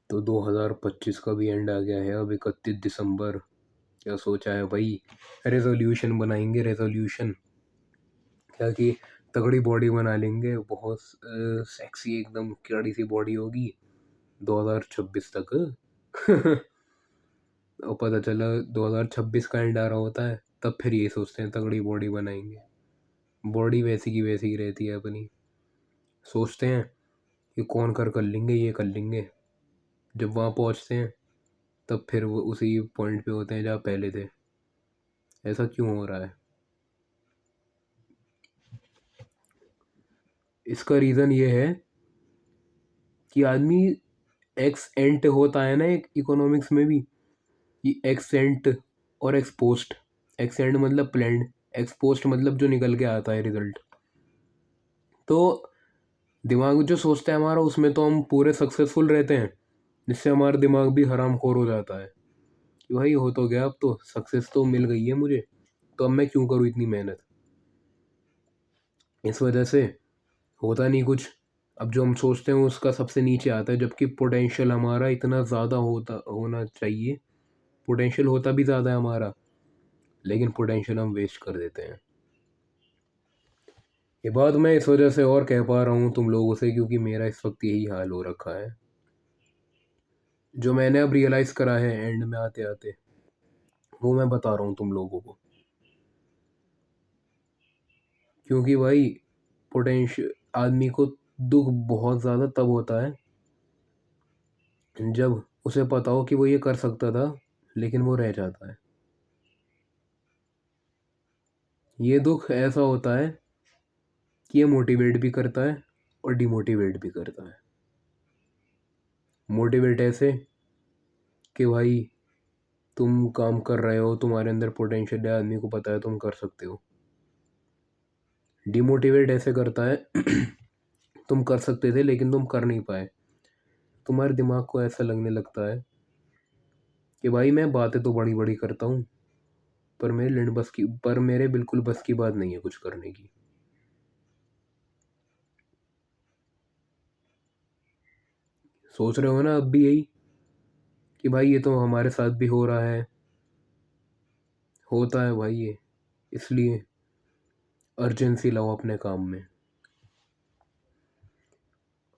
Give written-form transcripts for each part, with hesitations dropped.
तो 2025 का भी एंड आ गया है। अब 31 दिसंबर। क्या सोचा है भाई? रेजोल्यूशन बनाएंगे, रेजोल्यूशन क्या कि तगड़ी बॉडी बना लेंगे, बहुत सेक्सी एकदम कड़ी सी बॉडी होगी 2026 तक। और पता चला 2026 का एंड आ रहा होता है, तब फिर ये सोचते हैं तगड़ी बॉडी बनाएंगे। बॉडी वैसी की वैसी ही रहती है अपनी। सोचते हैं कि कौन कर लेंगे, ये कर लेंगे। जब वहाँ पहुँचते हैं तब फिर वो उसी पॉइंट पे होते हैं जहाँ पहले थे। ऐसा क्यों हो रहा है? इसका रीज़न ये है कि आदमी एक्स एंट होता है ना एक इकोनॉमिक्स में भी, कि एक्सेंट और एक्सपोस्ट। एक्सेंट मतलब प्लान्ड, एक्सपोस्ट मतलब जो निकल के आता है रिजल्ट। तो दिमाग जो सोचता है हमारा, उसमें तो हम पूरे सक्सेसफुल रहते हैं, जिससे हमारा दिमाग भी हरामखोर हो जाता है कि भाई हो तो गया, अब तो सक्सेस तो मिल गई है मुझे, तो अब मैं क्यों करूँ इतनी मेहनत। इस वजह से होता नहीं कुछ। अब जो हम सोचते हैं उसका सबसे नीचे आता है, जबकि पोटेंशियल हमारा इतना ज़्यादा होना चाहिए। पोटेंशियल होता भी ज़्यादा है हमारा, लेकिन पोटेंशियल हम वेस्ट कर देते हैं। ये बात मैं इस वजह से और कह पा रहा हूँ तुम लोगों से, क्योंकि मेरा इस वक्त यही हाल हो रखा है, जो मैंने अब रियलाइज़ करा है एंड में आते आते, वो मैं बता रहा हूँ तुम लोगों को। क्योंकि भाई पोटेंशियल आदमी को दुख बहुत ज़्यादा तब होता है जब उसे पता हो कि वो ये कर सकता था, लेकिन वो रह जाता है। ये दुख ऐसा होता है कि ये मोटिवेट भी करता है और डिमोटिवेट भी करता है। मोटिवेट ऐसे कि भाई तुम काम कर रहे हो, तुम्हारे अंदर पोटेंशियल है, आदमी को पता है तुम कर सकते हो। डिमोटिवेट ऐसे करता है तुम कर सकते थे लेकिन तुम कर नहीं पाए। तुम्हारे दिमाग को ऐसा लगने लगता है कि भाई मैं बातें तो बड़ी बड़ी करता हूँ, पर मेरे बिल्कुल बस की बात नहीं है कुछ करने की। सोच रहे हो ना अब भी यही, कि भाई ये तो हमारे साथ भी हो रहा है। होता है भाई ये, इसलिए अर्जेंसी लाओ अपने काम में।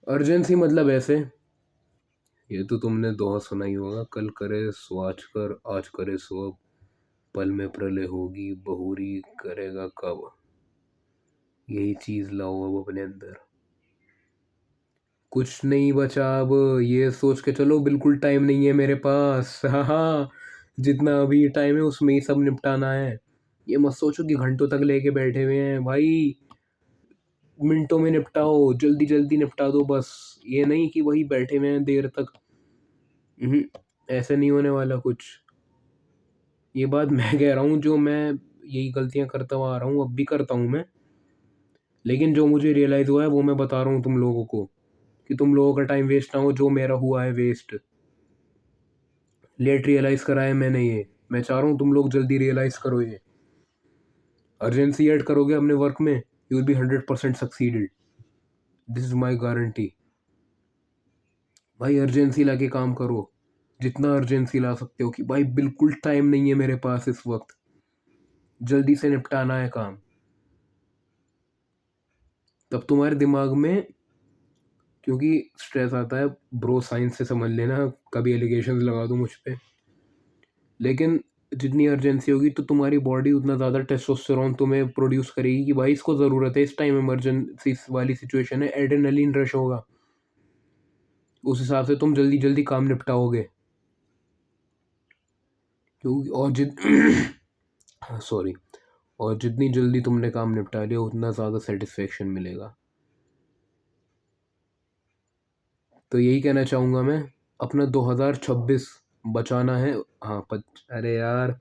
अर्जेंसी मतलब ऐसे, ये तो तुमने दोहा सुना ही होगा, कल करे सो आज कर, आज करे सो अब, पल में प्रलय होगी बहुरी करेगा कब। यही चीज़ लाओ अब अपने अंदर। कुछ नहीं बचा अब, ये सोच के चलो बिल्कुल टाइम नहीं है मेरे पास। हाँ, जितना अभी टाइम है उसमें ही सब निपटाना है। ये मत सोचो कि घंटों तक लेके बैठे हुए हैं भाई, मिनटों में निपटाओ, जल्दी जल्दी निपटा दो बस। ये नहीं कि वही बैठे हुए हैं देर तक। हम्म, ऐसे नहीं होने वाला कुछ। ये बात मैं कह रहा हूँ, जो मैं यही गलतियाँ करता हुआ आ रहा हूँ, अब भी करता हूँ मैं, लेकिन जो मुझे रियलाइज़ हुआ है वो मैं बता रहा हूँ तुम लोगों को, कि तुम लोगों का टाइम वेस्ट ना हो जो मेरा हुआ है वेस्ट। लेट रियलाइज़ करा है मैंने ये, मैं चाह रहा हूँ तुम लोग जल्दी रियलाइज़ करो ये। अर्जेंसी ऐड करोगे अपने वर्क में, you will be 100% succeeded. This is my guarantee. भाई अर्जेंसी ला के काम करो, जितना अर्जेंसी ला सकते हो, कि भाई बिल्कुल टाइम नहीं है मेरे पास इस वक्त, जल्दी से निपटाना है काम। तब तुम्हारे दिमाग में, क्योंकि स्ट्रेस आता है, ब्रो साइंस से समझ लेना, कभी एलिगेशंस लगा दो मुझ पे, लेकिन जितनी अर्जेंसी होगी तो तुम्हारी बॉडी उतना ज़्यादा टेस्टोस्टेरोन तुम्हें प्रोड्यूस करेगी कि भाई इसको ज़रूरत है, इस टाइम इमरजेंसी वाली सिचुएशन है, एड्रेनलिन रश होगा, उस हिसाब से तुम जल्दी जल्दी काम निपटाओगे। क्योंकि और सॉरी, और जितनी जल्दी तुमने काम निपटा लिया उतना ज़्यादा सेटिस्फेक्शन मिलेगा। तो यही कहना चाहूँगा मैं, अपना 2026 बचाना है। हाँ अरे यार,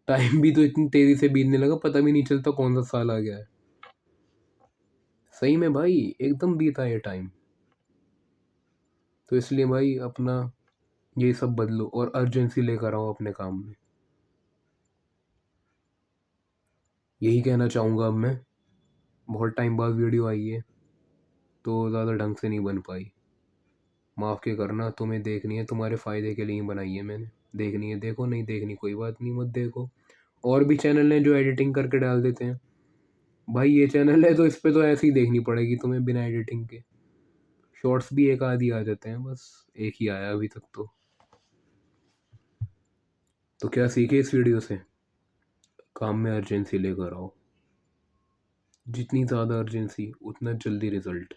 टाइम भी तो इतनी तेज़ी से बीतने लगा, पता भी नहीं चलता कौन सा साल आ गया है। सही में भाई, एकदम बीता ये टाइम। तो इसलिए भाई अपना ये सब बदलो और अर्जेंसी लेकर आओ अपने काम में। यही कहना चाहूँगा अब मैं। बहुत टाइम बाद वीडियो आई है, तो ज़्यादा ढंग से नहीं बन पाई। माफ़ के करना, तुम्हें देखनी है, तुम्हारे फ़ायदे के लिए ही बनाई है मैंने। देखनी है देखो, नहीं देखनी कोई बात नहीं, मत देखो। और भी चैनल हैं जो एडिटिंग करके डाल देते हैं। भाई ये चैनल है तो इस पे तो ऐसे ही देखनी पड़ेगी तुम्हें बिना एडिटिंग के। शॉर्ट्स भी एक आध ही आ जाते हैं, बस एक ही आया अभी तक तो। तो क्या सीखे इस वीडियो से? काम में अर्जेंसी लेकर आओ। जितनी ज़्यादा अर्जेंसी उतना जल्दी रिजल्ट।